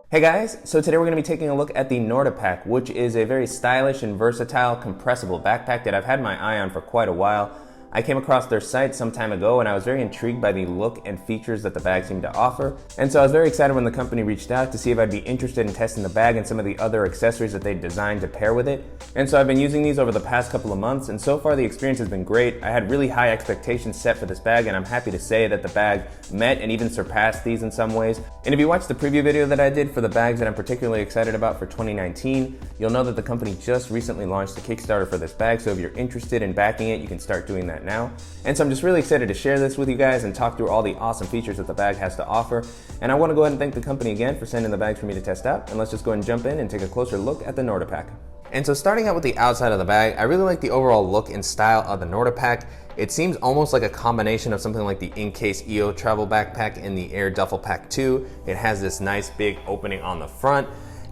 Hey guys, so today we're going to be taking a look at the Nordepack, which is a very stylish and versatile compressible backpack that I've had my eye on for quite a while. I came across their site some time ago and I was very intrigued by the look and features that the bag seemed to offer. And so I was very excited when the company reached out to see if I'd be interested in testing the bag and some of the other accessories that they designed to pair with it. And so I've been using these over the past couple of months, and so far the experience has been great. I had really high expectations set for this bag, and I'm happy to say that the bag met and even surpassed these in some ways. And if you watched the preview video that I did for the bags that I'm particularly excited about for 2019, you'll know that the company just recently launched a Kickstarter for this bag, so if you're interested in backing it, you can start doing that now. And so I'm just really excited to share this with you guys and talk through all the awesome features that the bag has to offer. And I want to go ahead and thank the company again for sending the bags for me to test out. And let's just go ahead and jump in and take a closer look at the Nordepack. And so starting out with the outside of the bag, I really like the overall look and style of the Nordepack. It seems almost like a combination of something like the In-Case EO travel backpack and the Air Duffel Pack 2. It has this nice big opening on the front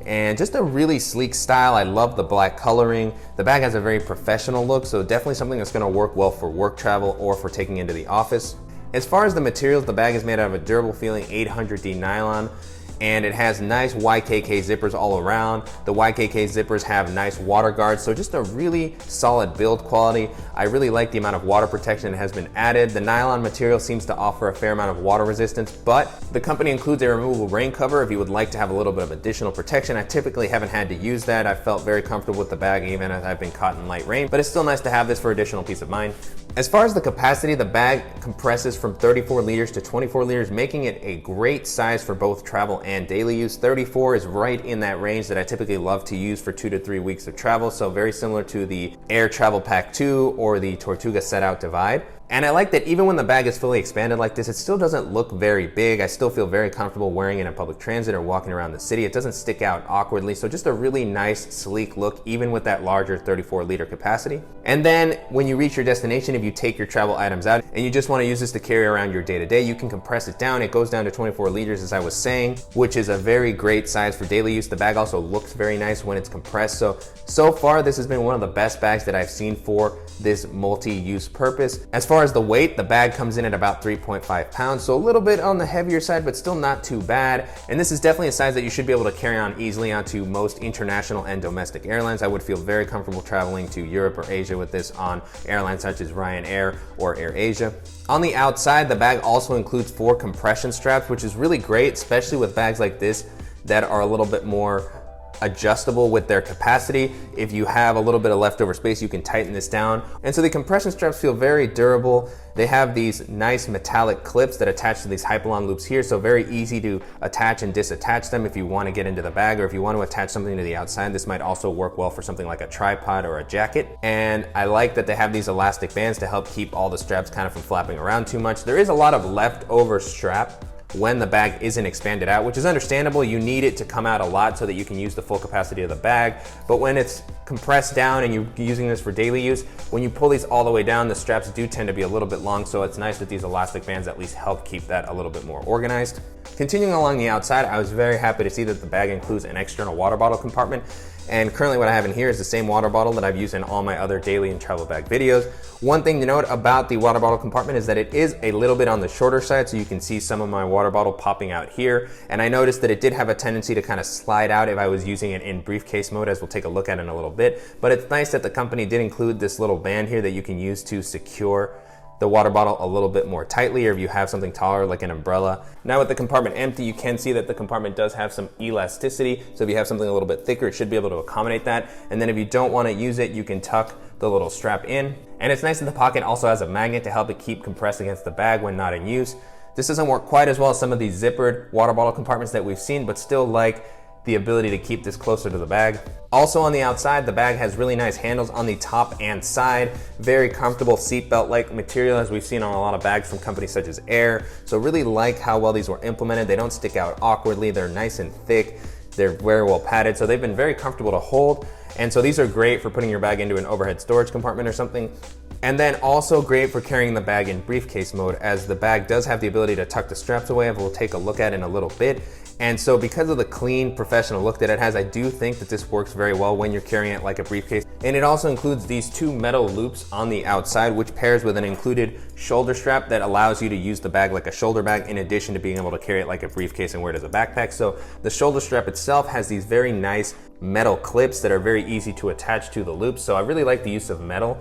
and just a really sleek style. I love the black coloring. The bag has a very professional look, so definitely something that's gonna work well for work travel or for taking into the office. As far as the materials, the bag is made out of a durable feeling 800D nylon, and it has nice YKK zippers all around. The YKK zippers have nice water guards, so just a really solid build quality. I really like the amount of water protection that has been added. The nylon material seems to offer a fair amount of water resistance, but the company includes a removable rain cover if you would like to have a little bit of additional protection. I typically haven't had to use that. I felt very comfortable with the bag even as I've been caught in light rain, but it's still nice to have this for additional peace of mind. As far as the capacity, the bag compresses from 34 liters to 24 liters, making it a great size for both travel and daily use. 34 is right in that range that I typically love to use for 2 to 3 weeks of travel, so very similar to the Air Travel Pack 2 or the Tortuga Set Out Divide. And I like that even when the bag is fully expanded like this, it still doesn't look very big. I still feel very comfortable wearing it in public transit or walking around the city. It doesn't stick out awkwardly, so just a really nice, sleek look, even with that larger 34-liter capacity. And then when you reach your destination, if you take your travel items out and you just want to use this to carry around your day-to-day, you can compress it down. It goes down to 24 liters, as I was saying, which is a very great size for daily use. The bag also looks very nice when it's compressed. So far, this has been one of the best bags that I've seen for this multi-use purpose. As far as the weight, the bag comes in at about 3.5 pounds, so a little bit on the heavier side, but still not too bad. And this is definitely a size that you should be able to carry on easily onto most international and domestic airlines. I would feel very comfortable traveling to Europe or Asia with this on airlines such as Ryanair or AirAsia. On the outside, the bag also includes 4 compression straps, which is really great, especially with bags like this that are a little bit more adjustable with their capacity. If you have a little bit of leftover space, you can tighten this down. And so the compression straps feel very durable. They have these nice metallic clips that attach to these Hypalon loops here, so very easy to attach and disattach them if you want to get into the bag, or if you want to attach something to the outside. This might also work well for something like a tripod or a jacket. And I like that they have these elastic bands to help keep all the straps kind of from flapping around too much. There is a lot of leftover strap when the bag isn't expanded out, which is understandable. You need it to come out a lot so that you can use the full capacity of the bag. But when it's compressed down and you're using this for daily use, when you pull these all the way down, the straps do tend to be a little bit long, so it's nice that these elastic bands at least help keep that a little bit more organized. Continuing along the outside, I was very happy to see that the bag includes an external water bottle compartment. And currently what I have in here is the same water bottle that I've used in all my other daily and travel bag videos. One thing to note about the water bottle compartment is that it is a little bit on the shorter side, so you can see some of my water bottle popping out here. And I noticed that it did have a tendency to kind of slide out if I was using it in briefcase mode, as we'll take a look at in a little bit. But it's nice that the company did include this little band here that you can use to secure the water bottle a little bit more tightly, or if you have something taller like an umbrella. Now with the compartment empty, you can see that the compartment does have some elasticity, so if you have something a little bit thicker, it should be able to accommodate that. And then if you don't want to use it, you can tuck the little strap in. And it's nice that the pocket also has a magnet to help it keep compressed against the bag when not in use. This doesn't work quite as well as some of these zippered water bottle compartments that we've seen, but still like the ability to keep this closer to the bag. Also on the outside, the bag has really nice handles on the top and side. Very comfortable seatbelt-like material, as we've seen on a lot of bags from companies such as Air. So really like how well these were implemented. They don't stick out awkwardly. They're nice and thick. They're very well padded, so they've been very comfortable to hold. And so these are great for putting your bag into an overhead storage compartment or something. And then also great for carrying the bag in briefcase mode, as the bag does have the ability to tuck the straps away, as we'll take a look at in a little bit. And so because of the clean, professional look that it has, I do think that this works very well when you're carrying it like a briefcase. And it also includes these two metal loops on the outside, which pairs with an included shoulder strap that allows you to use the bag like a shoulder bag in addition to being able to carry it like a briefcase and wear it as a backpack. So the shoulder strap itself has these very nice metal clips that are very easy to attach to the loops. So I really like the use of metal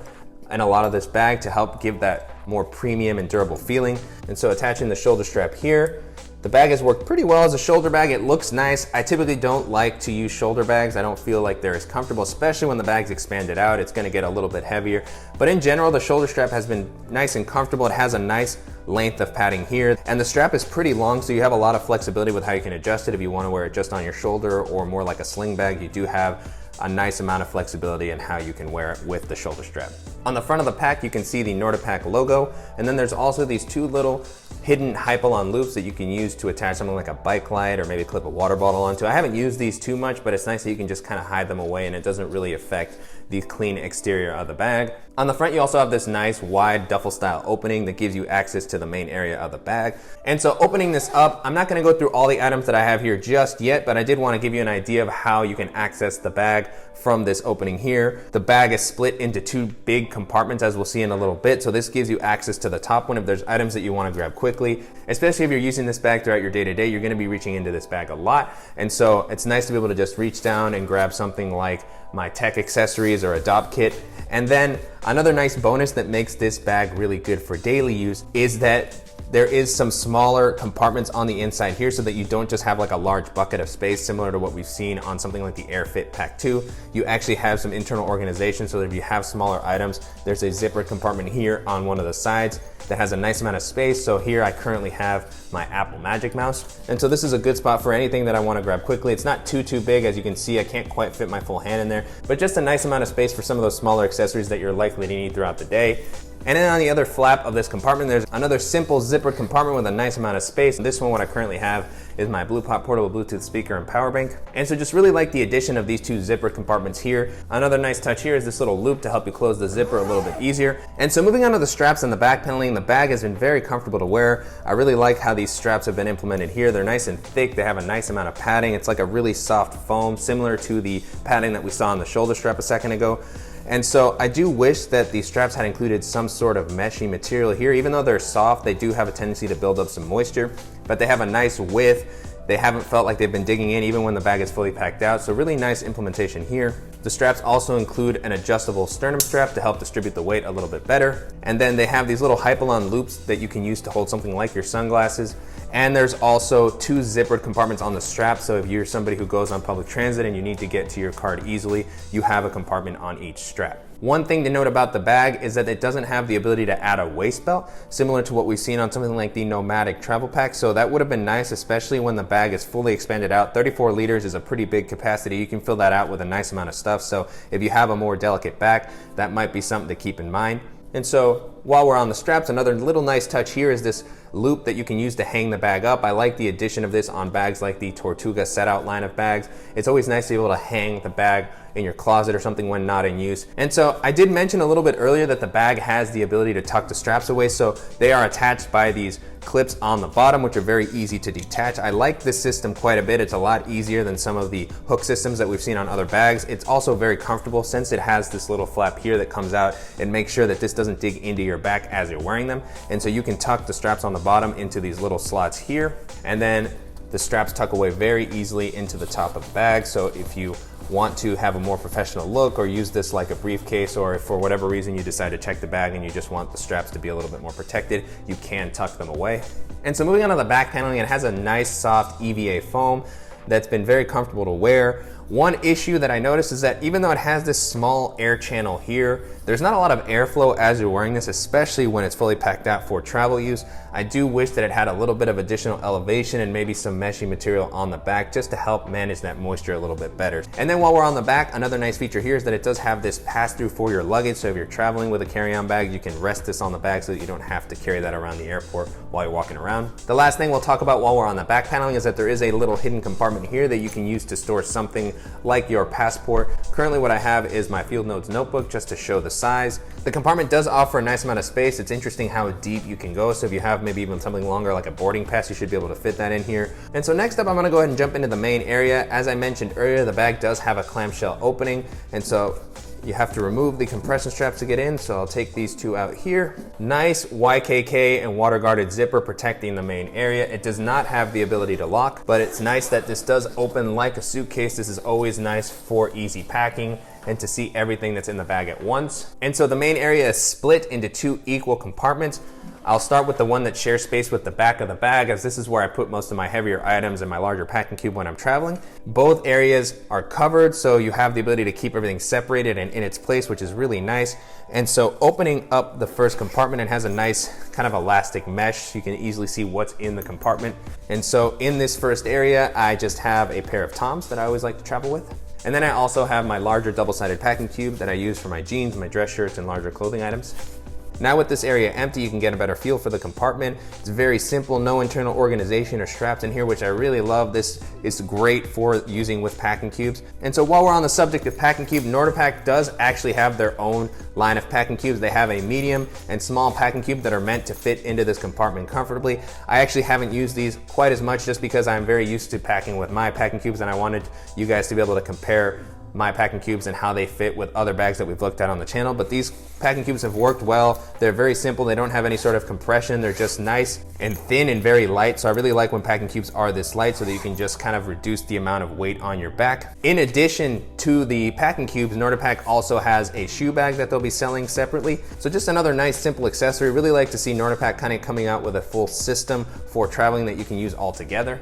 in a lot of this bag to help give that more premium and durable feeling. And so attaching the shoulder strap here, the bag has worked pretty well as a shoulder bag. It looks nice. I typically don't like to use shoulder bags. I don't feel like they're as comfortable, especially when the bag's expanded out. It's gonna get a little bit heavier. But in general, the shoulder strap has been nice and comfortable. It has a nice length of padding here. And the strap is pretty long, so you have a lot of flexibility with how you can adjust it. If you wanna wear it just on your shoulder or more like a sling bag, you do have a nice amount of flexibility in how you can wear it with the shoulder strap. On the front of the pack, you can see the Nordepack logo, and then there's also these two little hidden Hypalon loops that you can use to attach something like a bike light or maybe clip a water bottle onto. I haven't used these too much, but it's nice that you can just kind of hide them away and it doesn't really affect the clean exterior of the bag. On the front, you also have this nice wide duffel style opening that gives you access to the main area of the bag. And so opening this up, I'm not gonna go through all the items that I have here just yet, but I did wanna give you an idea of how you can access the bag from this opening here. The bag is split into two big compartments, as we'll see in a little bit. So this gives you access to the top one if there's items that you wanna grab quickly, especially if you're using this bag throughout your day-to-day, you're gonna be reaching into this bag a lot. And so it's nice to be able to just reach down and grab something like my tech accessories or a dop kit. And then another nice bonus that makes this bag really good for daily use is that there is some smaller compartments on the inside here so that you don't just have like a large bucket of space similar to what we've seen on something like the AirFit Pack 2. You actually have some internal organization so that if you have smaller items, there's a zippered compartment here on one of the sides that has a nice amount of space. So here I currently have my Apple Magic Mouse. And so this is a good spot for anything that I want to grab quickly. It's not too big. As you can see, I can't quite fit my full hand in there, but just a nice amount of space for some of those smaller accessories that you're likely to need throughout the day. And then on the other flap of this compartment, there's another simple zippered compartment with a nice amount of space. And this one, what I currently have is my BluePop portable Bluetooth speaker and power bank. And so just really like the addition of these two zippered compartments here. Another nice touch here is this little loop to help you close the zipper a little bit easier. And so moving on to the straps and the back paneling, the bag has been very comfortable to wear. I really like how these straps have been implemented here. They're nice and thick. They have a nice amount of padding. It's like a really soft foam, similar to the padding that we saw on the shoulder strap a second ago. And so I do wish that these straps had included some sort of meshy material here. Even though they're soft, they do have a tendency to build up some moisture, but they have a nice width. They haven't felt like they've been digging in even when the bag is fully packed out. So really nice implementation here. The straps also include an adjustable sternum strap to help distribute the weight a little bit better. And then they have these little Hypalon loops that you can use to hold something like your sunglasses. And there's also two zippered compartments on the strap. So if you're somebody who goes on public transit and you need to get to your card easily, you have a compartment on each strap. One thing to note about the bag is that it doesn't have the ability to add a waist belt, similar to what we've seen on something like the Nomadic travel pack. So that would have been nice, especially when the bag is fully expanded out. 34 liters is a pretty big capacity. You can fill that out with a nice amount of stuff. So if you have a more delicate back, that might be something to keep in mind. And so while we're on the straps, another little nice touch here is this loop that you can use to hang the bag up. I like the addition of this on bags like the Tortuga set out line of bags. It's always nice to be able to hang the bag in your closet or something when not in use. And so I did mention a little bit earlier that the bag has the ability to tuck the straps away. So they are attached by these clips on the bottom, which are very easy to detach. I like this system quite a bit. It's a lot easier than some of the hook systems that we've seen on other bags. It's also very comfortable since it has this little flap here that comes out and makes sure that this doesn't dig into your back as you're wearing them. And so you can tuck the straps on the bottom into these little slots here, and then the straps tuck away very easily into the top of the bag. So if you want to have a more professional look or use this like a briefcase, or if for whatever reason you decide to check the bag and you just want the straps to be a little bit more protected, you can tuck them away. And so moving on to the back paneling, it has a nice soft EVA foam that's been very comfortable to wear. One issue that I noticed is that even though it has this small air channel here, there's not a lot of airflow as you're wearing this, especially when it's fully packed out for travel use. I do wish that it had a little bit of additional elevation and maybe some meshy material on the back just to help manage that moisture a little bit better. And then while we're on the back, another nice feature here is that it does have this pass-through for your luggage. So if you're traveling with a carry-on bag, you can rest this on the bag so that you don't have to carry that around the airport while you're walking around. The last thing we'll talk about while we're on the back paneling is that there is a little hidden compartment here that you can use to store something something like your passport. Currently what I have is my Field Notes notebook just to show the size. The compartment does offer a nice amount of space. It's interesting how deep you can go. So if you have maybe even something longer like a boarding pass, you should be able to fit that in here. And so next up, I'm gonna go ahead and jump into the main area. As I mentioned earlier, the bag does have a clamshell opening. And so you have to remove the compression straps to get in, so I'll take these two out here. Nice YKK and water guarded zipper protecting the main area. It does not have the ability to lock, but it's nice that this does open like a suitcase. This is always nice for easy packing and to see everything that's in the bag at once. And so the main area is split into two equal compartments. I'll start with the one that shares space with the back of the bag, as this is where I put most of my heavier items and my larger packing cube when I'm traveling. Both areas are covered, so you have the ability to keep everything separated and in its place, which is really nice. And so opening up the first compartment, it has a nice kind of elastic mesh, so you can easily see what's in the compartment. And so in this first area, I just have a pair of Toms that I always like to travel with. And then I also have my larger double-sided packing cube that I use for my jeans, my dress shirts, and larger clothing items. Now with this area empty, you can get a better feel for the compartment. It's very simple, no internal organization or straps in here, which I really love. This is great for using with packing cubes. And so while we're on the subject of packing cube, Nordepack does actually have their own line of packing cubes. They have a medium and small packing cube that are meant to fit into this compartment comfortably. I actually haven't used these quite as much just because I'm very used to packing with my packing cubes, and I wanted you guys to be able to compare my packing cubes and how they fit with other bags that we've looked at on the channel. But these packing cubes have worked well. They're very simple. They don't have any sort of compression. They're just nice and thin and very light. So I really like when packing cubes are this light so that you can just kind of reduce the amount of weight on your back. In addition to the packing cubes, Nordepack also has a shoe bag that they'll be selling separately. So just another nice simple accessory. Really like to see Nordepack kind of coming out with a full system for traveling that you can use all together.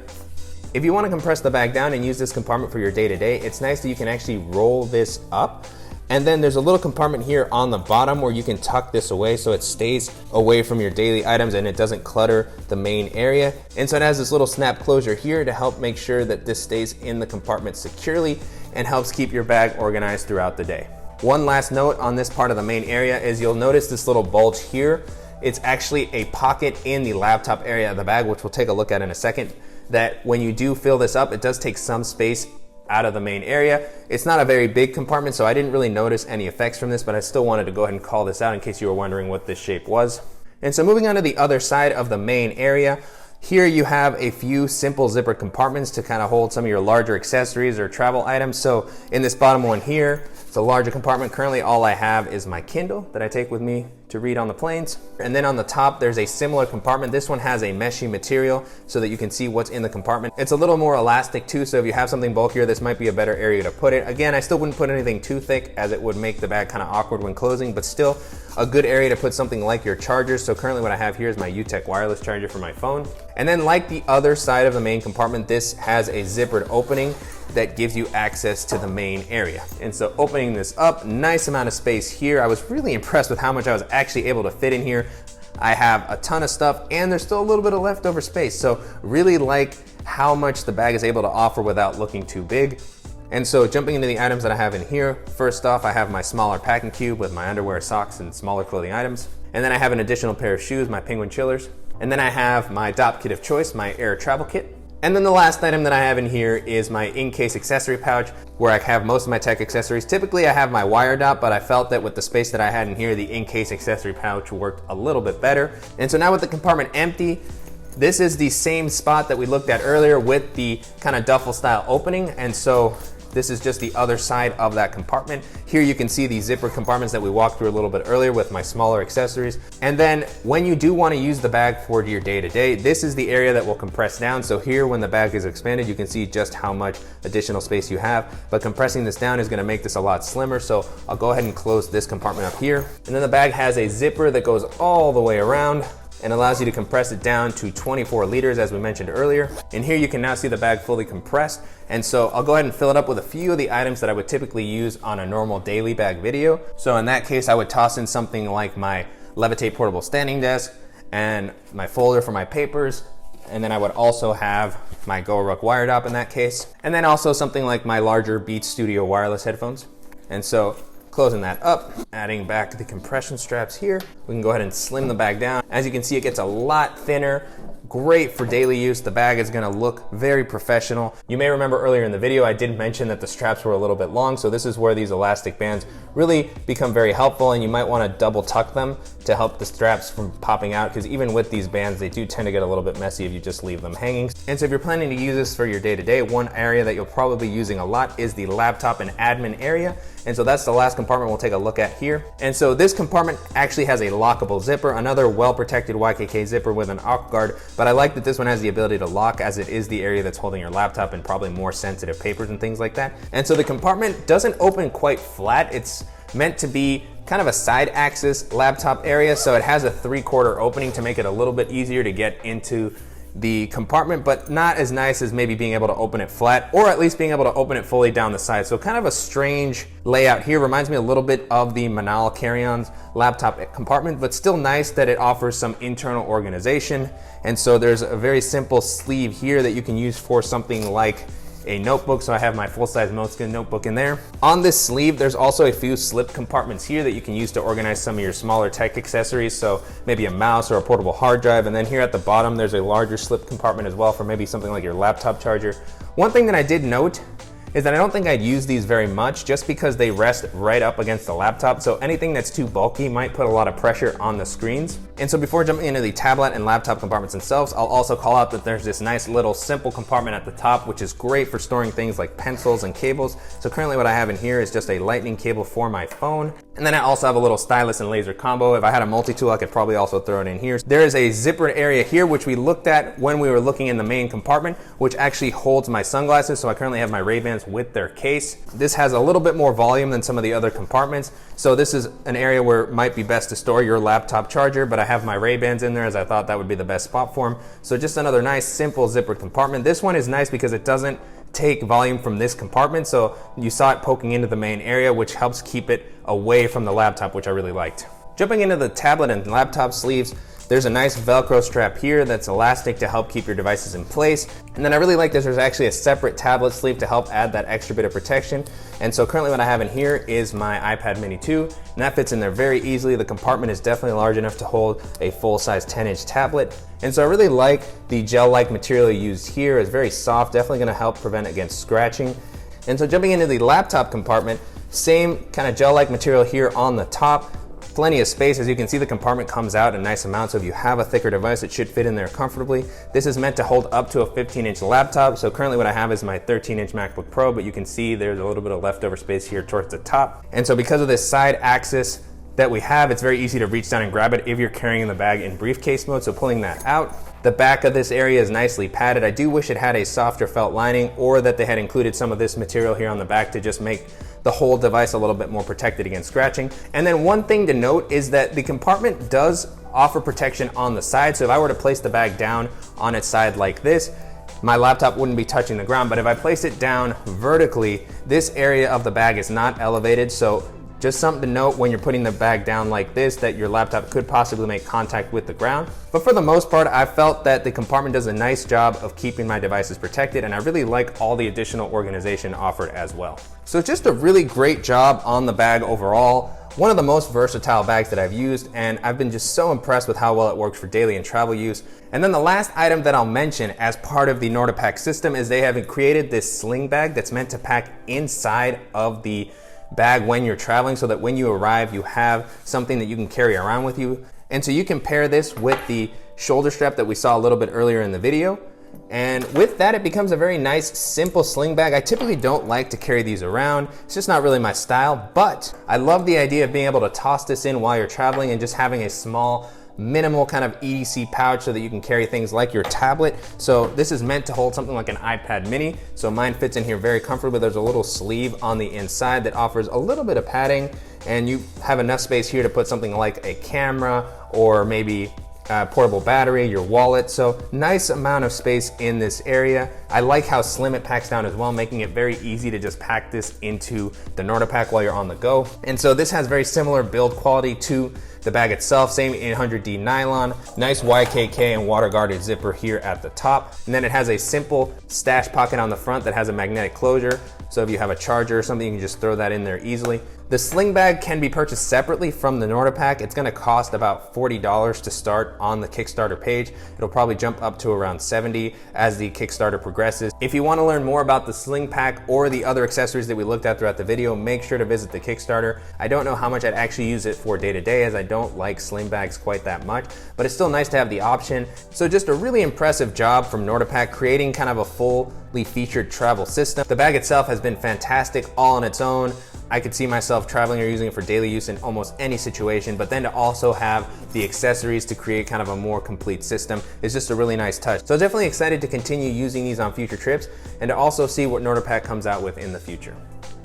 If you want to compress the bag down and use this compartment for your day-to-day, it's nice that you can actually roll this up. And then there's a little compartment here on the bottom where you can tuck this away so it stays away from your daily items and it doesn't clutter the main area. And so it has this little snap closure here to help make sure that this stays in the compartment securely and helps keep your bag organized throughout the day. One last note on this part of the main area is you'll notice this little bulge here. It's actually a pocket in the laptop area of the bag, which we'll take a look at in a second. That when you do fill this up, it does take some space out of the main area. It's not a very big compartment, so I didn't really notice any effects from this, but I still wanted to go ahead and call this out in case you were wondering what this shape was. And so moving on to the other side of the main area, here you have a few simple zippered compartments to kind of hold some of your larger accessories or travel items. So in this bottom one here, it's a larger compartment. Currently, all I have is my Kindle that I take with me to read on the planes. And then on the top, there's a similar compartment. This one has a meshy material so that you can see what's in the compartment. It's a little more elastic too, so if you have something bulkier, this might be a better area to put it. Again, I still wouldn't put anything too thick as it would make the bag kind of awkward when closing, but still a good area to put something like your chargers. So currently what I have here is my UTech wireless charger for my phone. And then like the other side of the main compartment, this has a zippered opening that gives you access to the main area. And so opening this up, nice amount of space here. I was really impressed with how much I was actually able to fit in here. I have a ton of stuff and there's still a little bit of leftover space. So really like how much the bag is able to offer without looking too big. And so jumping into the items that I have in here, first off, I have my smaller packing cube with my underwear, socks, and smaller clothing items. And then I have an additional pair of shoes, my Penguin Chillers. And then I have my DOP kit of choice, my Air Travel Kit. And then the last item that I have in here is my in-case accessory pouch where I have most of my tech accessories. Typically I have my wire dot, but I felt that with the space that I had in here, the in-case accessory pouch worked a little bit better. And so now with the compartment empty, this is the same spot that we looked at earlier with the kind of duffel style opening. And so this is just the other side of that compartment. Here you can see the zipper compartments that we walked through a little bit earlier with my smaller accessories. And then when you do want to use the bag for your day-to-day, this is the area that will compress down. So here when the bag is expanded, you can see just how much additional space you have. But compressing this down is going to make this a lot slimmer. So I'll go ahead and close this compartment up here. And then the bag has a zipper that goes all the way around and allows you to compress it down to 24 liters as we mentioned earlier. And here you can now see the bag fully compressed. And so I'll go ahead and fill it up with a few of the items that I would typically use on a normal daily bag video. So in that case, I would toss in something like my Levitate portable standing desk and my folder for my papers. And then I would also have my GoRuck wire dop in that case. And then also something like my larger Beats Studio wireless headphones. And so closing that up, adding back the compression straps here, we can go ahead and slim the bag down. As you can see, it gets a lot thinner, great for daily use. The bag is gonna look very professional. You may remember earlier in the video, I did mention that the straps were a little bit long, so this is where these elastic bands really become very helpful, and you might wanna double tuck them to help the straps from popping out, because even with these bands, they do tend to get a little bit messy if you just leave them hanging. And so if you're planning to use this for your day-to-day, one area that you'll probably be using a lot is the laptop and admin area. And so that's the last compartment we'll take a look at here. And so this compartment actually has a lockable zipper, another well-protected YKK zipper with an AUK guard, but I like that this one has the ability to lock, as it is the area that's holding your laptop and probably more sensitive papers and things like that. And so the compartment doesn't open quite flat. It's meant to be kind of a side axis laptop area, so it has a 3/4 opening to make it a little bit easier to get into the compartment, but not as nice as maybe being able to open it flat, or at least being able to open it fully down the side. So kind of a strange layout here. Reminds me a little bit of the Manal carry-on's laptop compartment, but still nice that it offers some internal organization. And so there's a very simple sleeve here that you can use for something like a notebook. So I have my full-size Moleskine notebook in there. On this sleeve, there's also a few slip compartments here that you can use to organize some of your smaller tech accessories. So maybe a mouse or a portable hard drive. And then here at the bottom, there's a larger slip compartment as well for maybe something like your laptop charger. One thing that I did note is that I don't think I'd use these very much, just because they rest right up against the laptop. So anything that's too bulky might put a lot of pressure on the screens. And so before jumping into the tablet and laptop compartments themselves, I'll also call out that there's this nice little simple compartment at the top, which is great for storing things like pencils and cables. So currently what I have in here is just a lightning cable for my phone. And then I also have a little stylus and laser combo. If I had a multi-tool, I could probably also throw it in here. There is a zipper area here, which we looked at when we were looking in the main compartment, which actually holds my sunglasses. So I currently have my Ray-Bans with their case. This has a little bit more volume than some of the other compartments. So this is an area where it might be best to store your laptop charger, but I have my Ray-Bans in there as I thought that would be the best spot for them. So just another nice, simple zippered compartment. This one is nice because it doesn't take volume from this compartment. So you saw it poking into the main area, which helps keep it away from the laptop, which I really liked. Jumping into the tablet and laptop sleeves, there's a nice Velcro strap here that's elastic to help keep your devices in place. And then I really like this, there's actually a separate tablet sleeve to help add that extra bit of protection. And so currently what I have in here is my iPad mini 2, and that fits in there very easily. The compartment is definitely large enough to hold a full-size 10-inch tablet. And so I really like the gel-like material used here. It's very soft, definitely gonna help prevent against scratching. And so jumping into the laptop compartment, same kind of gel-like material here on the top. Plenty of space. As you can see, the compartment comes out a nice amount, so if you have a thicker device, it should fit in there comfortably. This is meant to hold up to a 15-inch laptop. So currently what I have is my 13-inch MacBook Pro, but you can see there's a little bit of leftover space here towards the top. And so because of this side axis that we have, it's very easy to reach down and grab it if you're carrying the bag in briefcase mode. So pulling that out, the back of this area is nicely padded. I do wish it had a softer felt lining, or that they had included some of this material here on the back to just make the whole device a little bit more protected against scratching. And then one thing to note is that the compartment does offer protection on the side. So if I were to place the bag down on its side like this, my laptop wouldn't be touching the ground. But if I place it down vertically, this area of the bag is not elevated. So just something to note when you're putting the bag down like this, that your laptop could possibly make contact with the ground. But for the most part, I felt that the compartment does a nice job of keeping my devices protected, and I really like all the additional organization offered as well. So just a really great job on the bag overall. One of the most versatile bags that I've used, and I've been just so impressed with how well it works for daily and travel use. And then the last item that I'll mention as part of the Nordepack system is they have created this sling bag that's meant to pack inside of the bag when you're traveling, so that when you arrive, you have something that you can carry around with you. And so you can pair this with the shoulder strap that we saw a little bit earlier in the video. And with that, it becomes a very nice, simple sling bag. I typically don't like to carry these around. It's just not really my style, but I love the idea of being able to toss this in while you're traveling and just having a small, minimal kind of EDC pouch so that you can carry things like your tablet. So this is meant to hold something like an iPad mini. So mine fits in here very comfortably. There's a little sleeve on the inside that offers a little bit of padding, and you have enough space here to put something like a camera or maybe portable battery, your wallet. So nice amount of space in this area. I like how slim it packs down as well, making it very easy to just pack this into the Nordepack while you're on the go. And so this has very similar build quality to the bag itself, same 800D nylon, nice YKK and water guarded zipper here at the top. And then it has a simple stash pocket on the front that has a magnetic closure. So if you have a charger or something, you can just throw that in there easily. The sling bag can be purchased separately from the Nordepack. It's gonna cost about $40 to start on the Kickstarter page. It'll probably jump up to around $70 as the Kickstarter progresses. If you wanna learn more about the sling pack or the other accessories that we looked at throughout the video, make sure to visit the Kickstarter. I don't know how much I'd actually use it for day to day, as I don't like sling bags quite that much, but it's still nice to have the option. So just a really impressive job from Nordepack creating kind of a fully featured travel system. The bag itself has been fantastic all on its own. I could see myself traveling or using it for daily use in almost any situation, but then to also have the accessories to create kind of a more complete system is just a really nice touch. So definitely excited to continue using these on future trips and to also see what Nordepack comes out with in the future.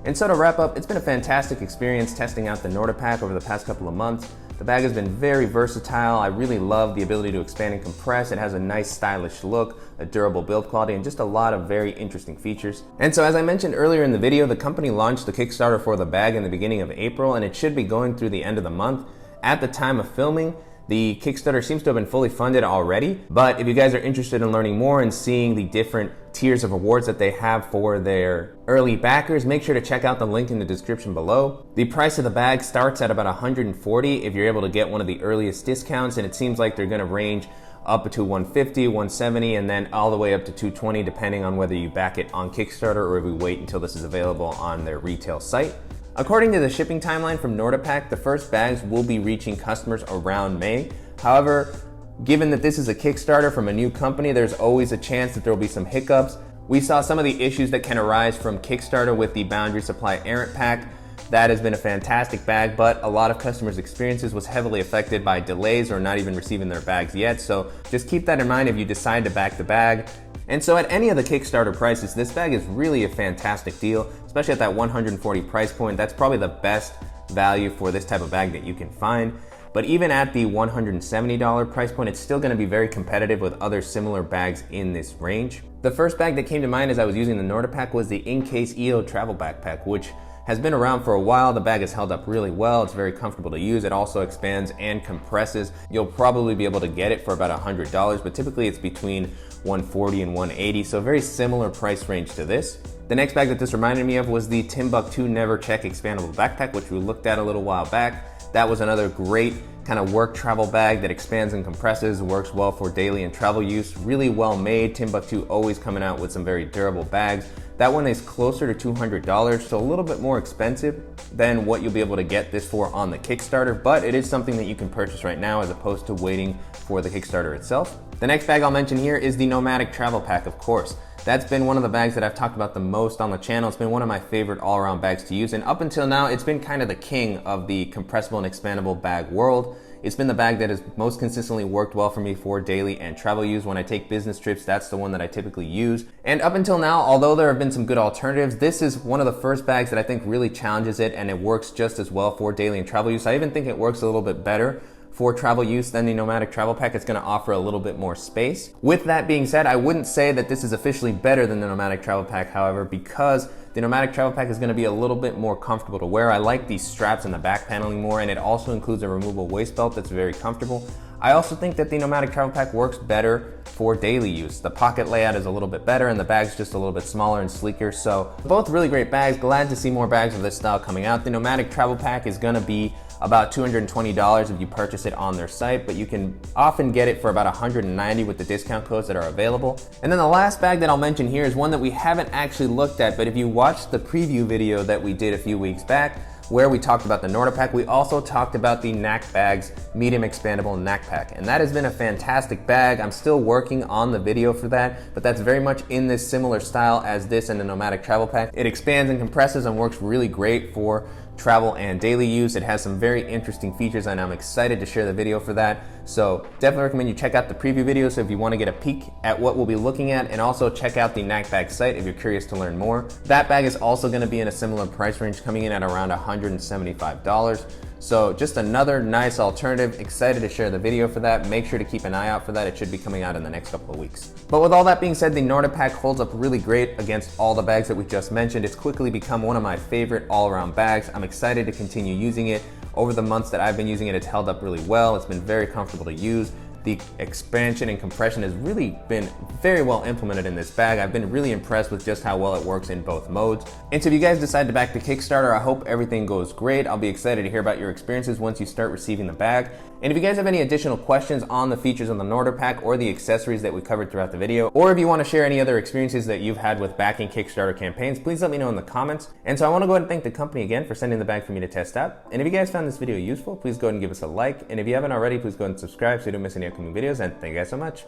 And so to wrap up, it's been a fantastic experience testing out the Nordepack over the past couple of months. The bag has been very versatile. I really love the ability to expand and compress. It has a nice stylish look, a durable build quality, and just a lot of very interesting features. And so as I mentioned earlier in the video, the company launched the Kickstarter for the bag in the beginning of April, and it should be going through the end of the month. At the time of filming, the Kickstarter seems to have been fully funded already, but if you guys are interested in learning more and seeing the different tiers of rewards that they have for their early backers, make sure to check out the link in the description below. The price of the bag starts at about $140 if you're able to get one of the earliest discounts, and it seems like they're gonna range up to $150, $170, and then all the way up to $220, depending on whether you back it on Kickstarter or if we wait until this is available on their retail site. According to the shipping timeline from Nordepack, the first bags will be reaching customers around May. However, given that this is a Kickstarter from a new company, there's always a chance that there will be some hiccups. We saw some of the issues that can arise from Kickstarter with the Boundary Supply Errant Pack. That has been a fantastic bag, but a lot of customers' experiences was heavily affected by delays or not even receiving their bags yet. So just keep that in mind if you decide to back the bag. And so at any of the Kickstarter prices, this bag is really a fantastic deal, especially at that $140 price point. That's probably the best value for this type of bag that you can find. But even at the $170 price point, it's still gonna be very competitive with other similar bags in this range. The first bag that came to mind as I was using the Nordepack was the In-Case EO Travel Backpack, which has been around for a while. The bag has held up really well. It's very comfortable to use. It also expands and compresses. You'll probably be able to get it for about $100, but typically it's between $140 and $180, so a very similar price range to this. The next bag that this reminded me of was the Timbuk2 Never Check Expandable Backpack, which we looked at a little while back. That was another great kind of work travel bag that expands and compresses, works well for daily and travel use, really well made. Timbuk2 always coming out with some very durable bags. That one is closer to $200, so a little bit more expensive than what you'll be able to get this for on the Kickstarter, but it is something that you can purchase right now as opposed to waiting for the Kickstarter itself. The next bag I'll mention here is the Nomadic Travel Pack, of course. That's been one of the bags that I've talked about the most on the channel. It's been one of my favorite all-around bags to use, and up until now, it's been kind of the king of the compressible and expandable bag world. It's been the bag that has most consistently worked well for me for daily and travel use. When I take business trips, that's the one that I typically use. And up until now, although there have been some good alternatives, this is one of the first bags that I think really challenges it, and it works just as well for daily and travel use. I even think it works a little bit better for travel use than the Nomadic Travel Pack. It's gonna offer a little bit more space. With that being said, I wouldn't say that this is officially better than the Nomadic Travel Pack, however, because the Nomadic Travel Pack is gonna be a little bit more comfortable to wear. I like these straps and the back paneling more, and it also includes a removable waist belt that's very comfortable. I also think that the Nomadic Travel Pack works better for daily use. The pocket layout is a little bit better, and the bag's just a little bit smaller and sleeker. So both really great bags. Glad to see more bags of this style coming out. The Nomadic Travel Pack is gonna be about $220 if you purchase it on their site, but you can often get it for about $190 with the discount codes that are available. And then the last bag that I'll mention here is one that we haven't actually looked at, but if you watched the preview video that we did a few weeks back, where we talked about the Nordepack, we also talked about the Knack Bags Medium Expandable Knack Pack, and that has been a fantastic bag. I'm still working on the video for that, but that's very much in this similar style as this and the Nomadic Travel Pack. It expands and compresses and works really great for travel and daily use. It has some very interesting features, and I'm excited to share the video for that. So definitely recommend you check out the preview video so if you want to get a peek at what we'll be looking at, and also check out the Knack Bag site if you're curious to learn more. That bag is also going to be in a similar price range, coming in at around $175. So just another nice alternative. Excited to share the video for that. Make sure to keep an eye out for that. It should be coming out in the next couple of weeks. But with all that being said, the Nordepack holds up really great against all the bags that we just mentioned. It's quickly become one of my favorite all-around bags. I'm excited to continue using it. Over the months that I've been using it, it's held up really well. It's been very comfortable to use. The expansion and compression has really been very well implemented in this bag. I've been really impressed with just how well it works in both modes. And so if you guys decide to back the Kickstarter, I hope everything goes great. I'll be excited to hear about your experiences once you start receiving the bag. And if you guys have any additional questions on the features on the Nordepack or the accessories that we covered throughout the video, or if you want to share any other experiences that you've had with backing Kickstarter campaigns, please let me know in the comments. And so I want to go ahead and thank the company again for sending the bag for me to test out. And if you guys found this video useful, please go ahead and give us a like. And if you haven't already, please go ahead and subscribe so you don't miss any upcoming videos. And thank you guys so much.